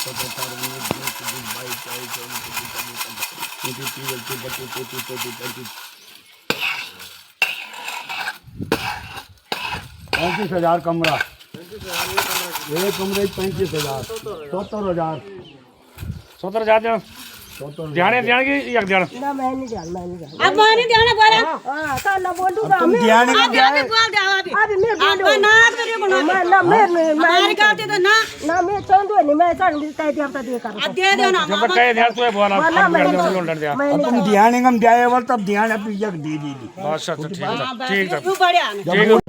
$35,000 कमरा, एक कमरे 35,000, 70,000, 70,000 ध्यान की एक ध्यान ना मैं नहीं ध्यान अब मैं नहीं ध्यान बोला हां तो ना बोल दूंगा तुम ध्यान नहीं दिया है। बोल दे अभी मैं बोलूं अब ना करे बना ना मैं कहते तो ना मैं चाहूं नहीं मैं चाहूं तय दे अब दे कर दे ना जब कहे ध्यान तो बोला तुम ध्यान नहीं दिया है तब ध्यान अपनी जग दे दी अच्छा ठीक है तू बढ़िया ठीक है।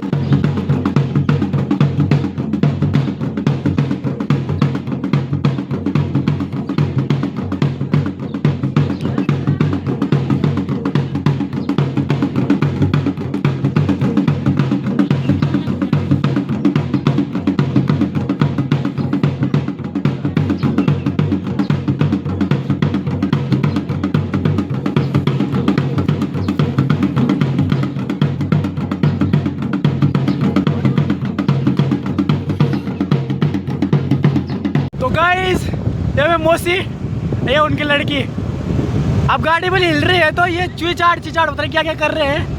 तो गाइस ये मैं मौसी ये उनकी लड़की अब गाड़ी में हिल रही है तो ये चुईचाड़ चिचाड़ पता नहीं क्या क्या कर रहे हैं।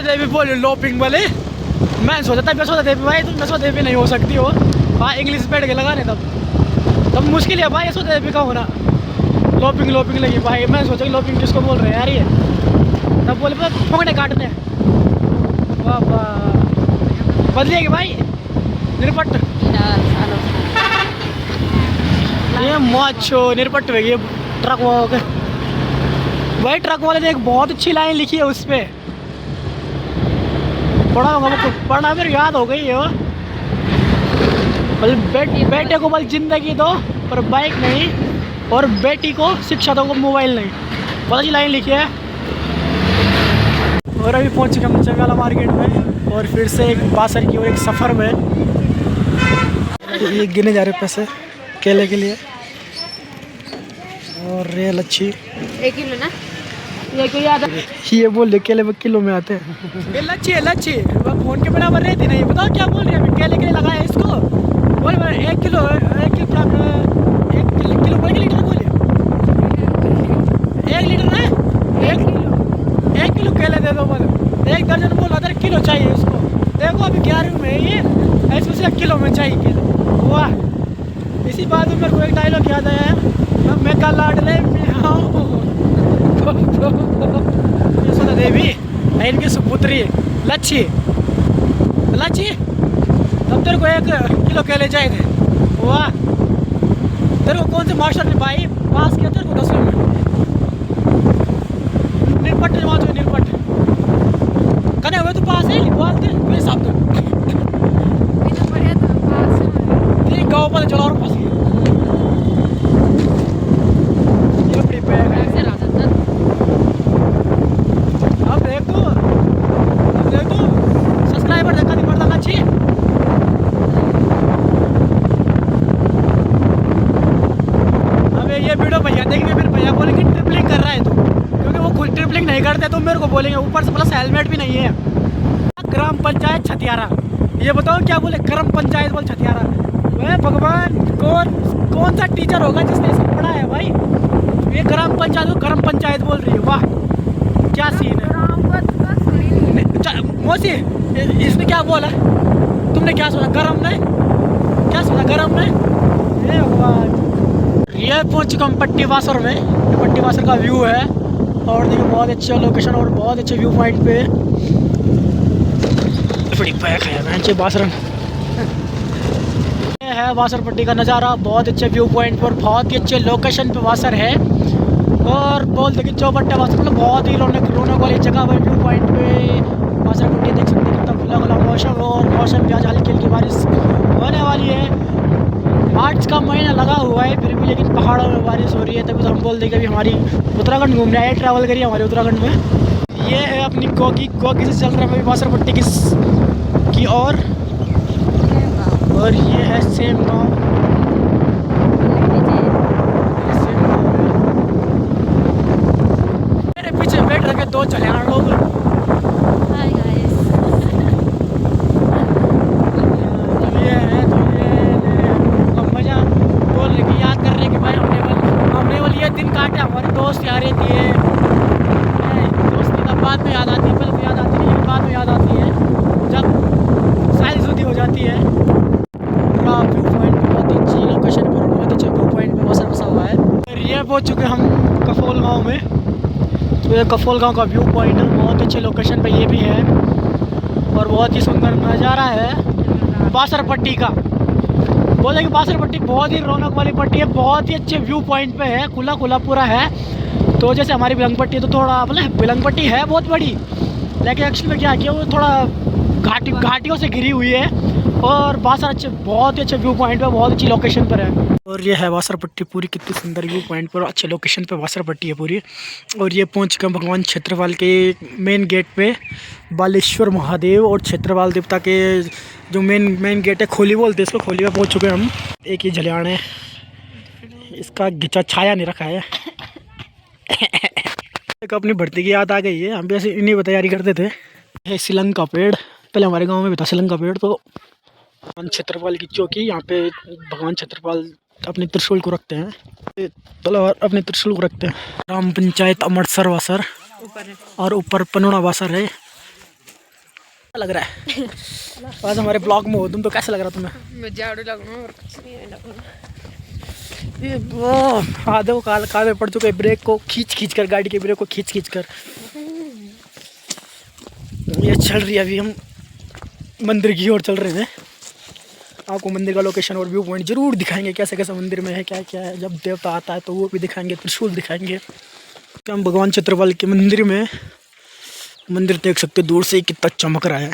देवी बोली लोपिंग वाले मैं सोचा था यशोदा देवी भाई तुम यशोदा देवी नहीं हो सकती हो हाँ इंग्लिश बैठ के लगाने तब मुश्किल है भाई यशोदा देवी का होना। लोपिंग लोपिंग लगी भाई मैं सोचा लोपिंग किसको बोल रहे हैं यार ये तब बोले पता फोंगने काटने वाह वाह बदलिएगी भाई निरपट ये माचो निरपट हो गई ट्रक भाई ट्रक वाले ने एक बहुत अच्छी लाइन लिखी है उस पर पढ़ना फिर याद हो गई है बेटे को बल जिंदगी दो पर बाइक नहीं और बेटी को शिक्षा दो मोबाइल नहीं बहुत अच्छी लाइन लिखी है। और अभी पहुंच चुके हम चंगाला मार्केट में और फिर से एक बासर की और एक सफ़र में ये गिने जा रहे पैसे केले के लिए और ये लच्छी 1 किलो ना ये बोल रहे केले किलो में आते हैं। ये लच्छी है लच्छी फोन के बराबर रहती नहीं बताओ क्या बोल रहे हैं केले के लिए लगाया इसको बोल 1 किलो क्या 1 किलो बोले लीटर बोले 1 लीटर है 1 किलो केले दे दो बोले 1 दर्जन बोल 1 किलो चाहिए इसको देखो अभी 11 में ये इसमें से 1 किलो में चाहिए केले वाह। इसी बात में मेरे को एक डायलॉग याद आया है मैं कल लाडले यशोदा देवी इनकी सुपुत्री लच्छी लच्छी तब तेरे को 1 किलो केले चाहिए थे वाह। तेरे को कौन से मास्टर ने भाई पास किया तेरे को 10वें में निरपट जमा जो निरपट कने हुए तो पास है बोलते मेरे साथ तेरी गाँव पर चला और फंस गई सब्सक्राइबर देखा नहीं पड़ता अच्छी अब ये वीडियो भैया देखेंगे फिर भैया बोलेंगे ट्रिपलिंग कर रहा है तू क्योंकि वो खुद ट्रिपलिंग नहीं करते तो मेरे को बोलेंगे ऊपर से प्लस हेलमेट भी नहीं है। ग्राम पंचायत छतियारा ये बताओ क्या बोले ग्राम पंचायत बोल छतियारा वह भगवान कौन सा टीचर होगा जिसने इसे पढ़ा है भाई ये ग्राम पंचायत को ग्राम पंचायत बोल रही है वाह क्या सीन है। मौसी इसने क्या बोला तुमने क्या सुना गरम नहीं क्या सुना गरम नहीं ये पहुंच चुका हम पट्टी वासर में पट्टी वासर का व्यू है और देखिए बहुत अच्छा लोकेशन और बहुत अच्छे व्यू पॉइंट पे बासरन है वासर पट्टी का नज़ारा बहुत अच्छे व्यू पॉइंट पर बहुत ही अच्छे लोकेशन पे वासर है और बोल देखिए चौपट्टा वासर मतलब बहुत ही रौनक वाली जगह पर व्यू पॉइंट पे वासर पट्टी देख सकते हैं कितना खुला खुला मौसम और मौसम भी आज हल्की हल्की बारिश होने वाली है। मार्च का महीना लगा हुआ है फिर भी लेकिन पहाड़ों में बारिश हो रही है तभी तो हम बोल देंगे अभी हमारी उत्तराखंड घूमने आए ट्रैवल करिए हमारे उत्तराखंड में। ये है अपनी गोगी से चल रहा है वासर पट्टी की और और ये है सेम गाँव। मेरे पीछे बैठ रखे 2 झलियाण लोग। ये है तो ये मजा बोल रहे कि याद कर रहे कि भाई हमने वाली ये दिन काटे हमारे दोस्त यार दिए। दोस्ती तब बाद में याद आती है, पहले तो याद आती नहीं, बाद में याद आती है जब शादी हो जाती है। पूरा व्यू पॉइंट पे बहुत अच्छी लोकेशन पर बहुत अच्छे व्यू पॉइंट पे बसा बसा हुआ है। और ये पहुँच चुके हम कफोल गाँव में। तो ये कफोल गाँव का व्यू पॉइंट है, बहुत अच्छे लोकेशन पे ये भी है और बहुत ही सुंदर नज़ारा है बासर पट्टी का। बोले कि बासर पट्टी बहुत ही रौनक वाली पट्टी है, बहुत ही अच्छे व्यू पॉइंट पे है, खुला खुला पूरा है। तो जैसे हमारी बिलंग पट्टी है तो थोड़ा मतलब बिलंग पट्टी है बहुत बड़ी, लेकिन एक्चुअली में क्या किया वो थोड़ा घाटियों से घिरी हुई है। और बासर अच्छे बहुत ही अच्छे व्यू पॉइंट पे, बहुत अच्छी लोकेशन पर है। और ये है बासर पट्टी पूरी, कितनी सुंदर व्यू पॉइंट पर अच्छे लोकेशन पे बासर पट्टी है पूरी। और ये पहुंच गए भगवान क्षेत्रपाल के मेन गेट पे, बालेश्वर महादेव और क्षेत्रपाल देवता के जो मेन गेट है, खोली बोलते हैं इसको, खोली में पहुंच चुके हैं हम। एक ही झलियाण है, इसका घिचा छाया नहीं रखा है। एक अपनी भर्ती की याद आ गई है, हम भी ऐसे इन्हीं तैयारी करते थे। ये सिलंग का पेड़, पहले हमारे गाँव में भी था सिलंग का पेड़। तो भगवान क्षेत्रपाल की चौकी, यहाँ पे भगवान क्षेत्रपाल अपने त्रिशूल को रखते हैं, तलवार अपने त्रिशूल को रखते हैं। ग्राम पंचायत अमृतसर वासर और ऊपर पनोड़ा वासर है। लग रहा है आज हमारे ब्लॉग में हो तुम, तो कैसा लग रहा तुम्हें? मैं झाड़ू लगूंगा और कुछ नहीं लगूंगा। ये वो आधे काले पड़ चुके, ब्रेक को खींच कर, गाड़ी के ब्रेक को खींच कर ये चल रही है। अभी हम मंदिर की ओर चल रहे हैं, आपको मंदिर का लोकेशन और व्यू पॉइंट जरूर दिखाएंगे, कैसे कैसे मंदिर में है, क्या क्या है। जब देवता आता है तो वो भी दिखाएंगे, त्रिशूल दिखाएंगे। हम भगवान क्षेत्रपाल के मंदिर में, मंदिर देख सकते दूर से कितना चमक रहा है।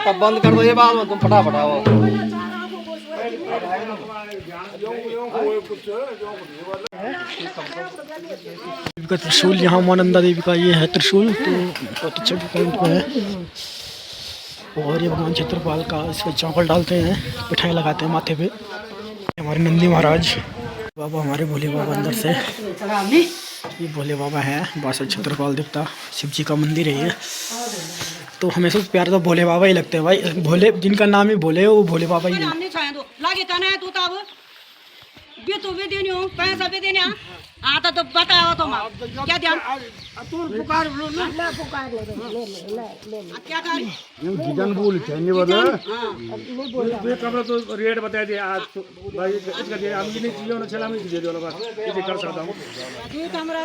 तब बंद कर दो ये बात में, तुम फटाफट आओ। का त्रिशूल, यहाँ मानंदा देवी का ये है त्रिशूल, तो बहुत अच्छे पॉइंट पे है। और ये भगवान क्षेत्रपाल का, इस पर चौकल डालते हैं, मिठाई लगाते हैं माथे पे। हमारे नंदी महाराज बाबा, हमारे भोले बाबा अंदर से, ये भोले बाबा हैं। बासर क्षेत्रपाल देवता शिव जी का मंदिर है ये। तो हमेशा प्यार तो भोले बाबा ही लगते हैं भाई, भोले जिनका नाम ही भोले है वो भोले बाबा ही है। तो भी देनी हो, पैसा भी देने आता तो बताओ तुम क्या ध्यान तू पुकार लो ना, पुकार ले क्या कर जिदन बोल कहने वाला ये कमरा तो रेट बता दे आज तो भाई इसका दे हम नहीं चाहिए ना, चला मैं दे दे वाला बात ये कर सकता हूं। ये कमरा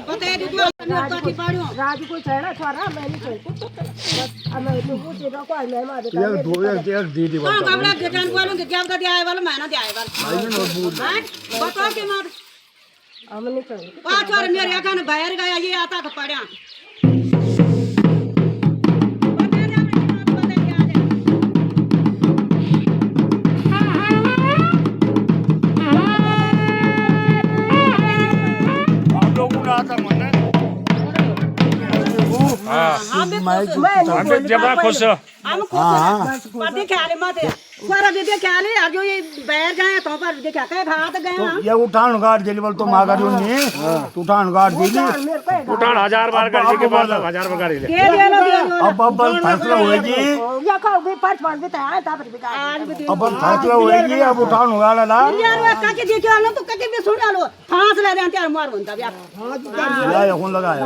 बता दे तू काटी पाड़ो राज को छड़ा छोरा मैं नहीं छोड़ बस मैं तो वो से रखो मैं मार दे यार दो एक दे दे हां कमरा दुकान वालों के क्या दे आए वाला मैं ना दे आए वाला बताओ के मार हम नहीं छोड़ 5 और मेरे आका ने बाहर गया ये आता तो पड़ा जब खुश हम खुश पति ख्याल मत सारा दे ख्याल है जो ये बैठ गए तो पर देखा कहे भात गए ना ये उठान गाड़ दिली बोल तो मागा जो नहीं उठान गाड़ दिली उठान 1000 बार कर के बाद 1000 बार कर ले अब फैसला होएगी या खाओ भी 5 भी था तब भी अब फैसला होएगी। अब उठान गाड़ ला यार काके देखो ना तो काके भी सुन लो फांस ले दे यार मार बनता यार या कौन लगाया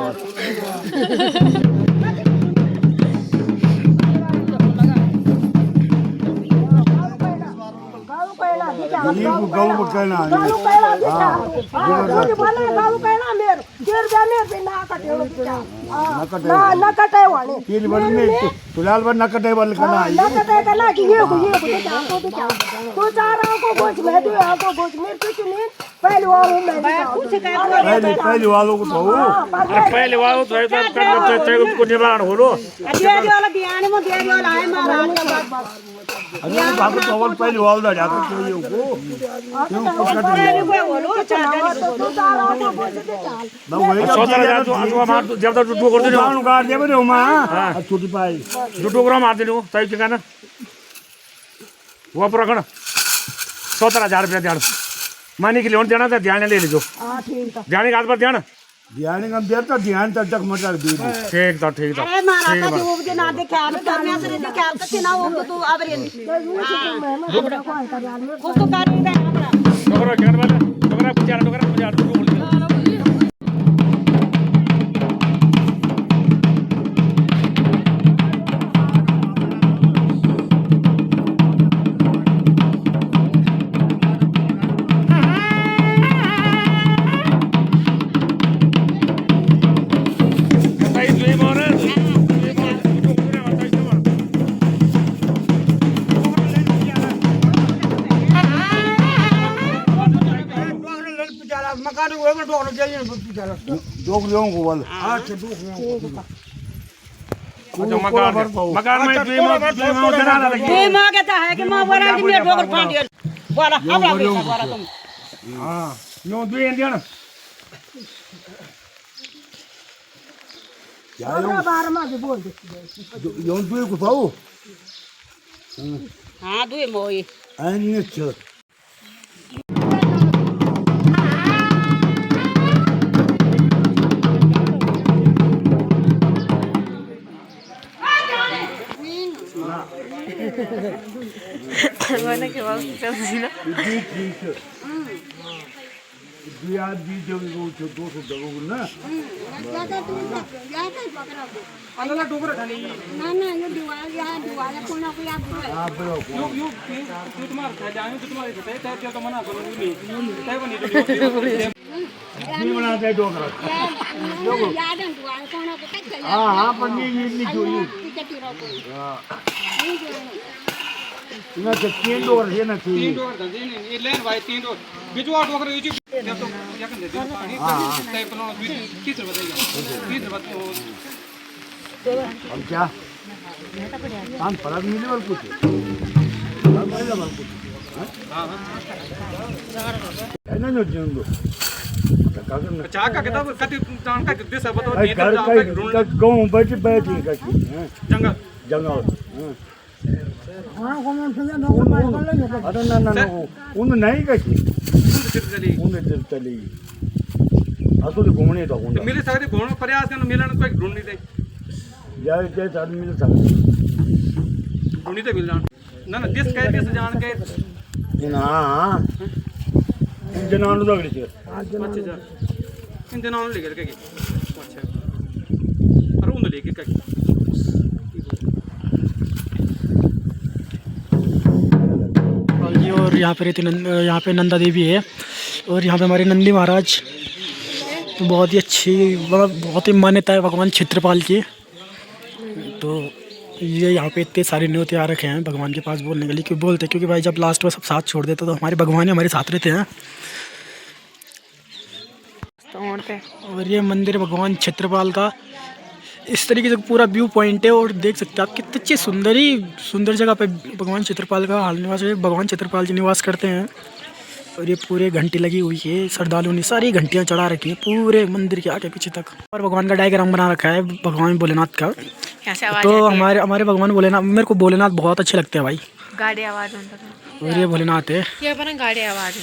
गाँव कहना ना कटे वाले तुलाल पर न कटे वाले करना कि ये तो चारों को गोच में दो आपको गोच में कुछ नहीं पहले वालों में पहले वालों को तो पहले वालों तो उसको निवारण हो लो वाला बियान में दे वाला है महाराज अरे बाबू तो पहले वाला जाकर चाहिए को तो चारों को वही 17,000 तो मार जब तक जुटू कर देनो कान काट दे बे ओमा छुट्टी पाई जुटू करो मार देनो सही जगह ना वो प्रकरण 17,000 रुपया ध्यान मानी की लोन देना था ध्यान ले लीजो हां ठीक है ध्यान का पर ध्यान ध्यान हम देता ध्यान तक मटर दी ठीक था अरे मारा का जो के ना दे ख्याल करने से दे ख्याल के ना वो तो आबरे को तो करेगा हमरा डोगरा क्या वाला डोगरा पुजारा डोगरा पुजारा तो बोल डोगरियों को बोल मकान में द्वीमा जना लगी ए मां कहता है कि मां बड़ा कि मेरे डोगर फांडियल वाला हमरा बेटा वाला तुम हां नो द्वी इंडियन हमरा बार में बोल दे यों द्वी को पाओ हां दुए मोई अन्य छ Mana que vas a hacer ना दिया दी जब वो दो सौ दगो ना ज्यादा दूर तक ज्यादा पकड़ा दो अल्लाह डोगरा ठानी ना ना ये दिवाला कोना को याद हां बरो यू तुम्हार था जाने तुम्हारे थे तय तो मना करो नहीं तय बनी नहीं बना दे डोगरा याद है दिवाला कोना को तक हां हां पर नहीं जोई हां ना तो तीन डोगर है ना तीन डोगर था ये लेन भाई तीन डोगर बिजवा डोगर ये तो यकन दे पानी तय पनो किस बताइए हम क्या हम फर्क मिले और कुछ है ना जो जिंदो चाह का किताब कति जान का दिस है बताओ नहीं कर का गांव बैठ बैठ का जंगल जंगल हां कौन से ना अरे ना उन नहीं कची उन चली असो तो घूमने तो तो मिले सकते घूमने प्रयास करना मिलन कोई ढूंढ नहीं दे जाए जाए आदमी मिल सकता ढूंढी तो मिल जान ना दिस कह के जान के हां इन जनानु तो गड़ी अच्छा इन जनानु लेके के अच्छा और उन लेके के और यहाँ पे यहाँ पे नंदा देवी है और यहाँ पे हमारे नंदी महाराज तो बहुत ही अच्छी बहुत ही मान्यता है भगवान क्षेत्रपाल की। तो ये यहाँ पे इतने सारे न्योते आ रखे हैं भगवान के पास बोलने के लिए क्यों बोलते हैं क्योंकि भाई जब लास्ट में सब साथ छोड़ देते तो हमारे भगवान हमारे साथ रहते हैं। और ये मंदिर भगवान क्षेत्रपाल का इस तरीके से पूरा व्यू पॉइंट है और देख सकते हैं आप कितने अच्छे सुंदर जगह पे भगवान क्षेत्रपाल का हाल निवास है। भगवान क्षेत्रपाल जी निवास करते हैं और ये पूरे घंटी लगी हुई है श्रद्धालुओं ने सारी घंटियाँ चढ़ा रखी हैं पूरे मंदिर के आगे पीछे तक। और भगवान का डायग्राम बना रखा है भगवान भोलेनाथ का। तो हमारे भगवान भोलेनाथ मेरे को भोलेनाथ बहुत अच्छे लगते हैं भाई। गाड़ी आवाज और ये भोलेनाथ है गाड़ी आवाज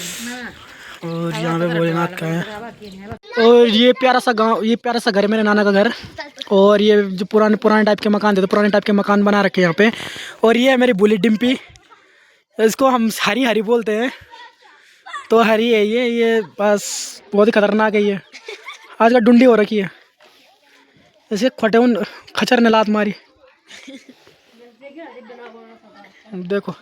और यहाँ पे भोलेनाथ का है। और ये प्यारा सा गांव ये प्यारा सा घर मेरे नाना का घर। और ये जो पुराने टाइप के मकान थे तो पुराने टाइप के मकान बना रखे हैं यहाँ पे। और ये है मेरी बुली डिम्पी इसको हम हरी बोलते हैं। तो हरी है ये बस बहुत ही खतरनाक है ये आज का डुंडी हो रखी है ऐसे खटर ने लात मारी देखो।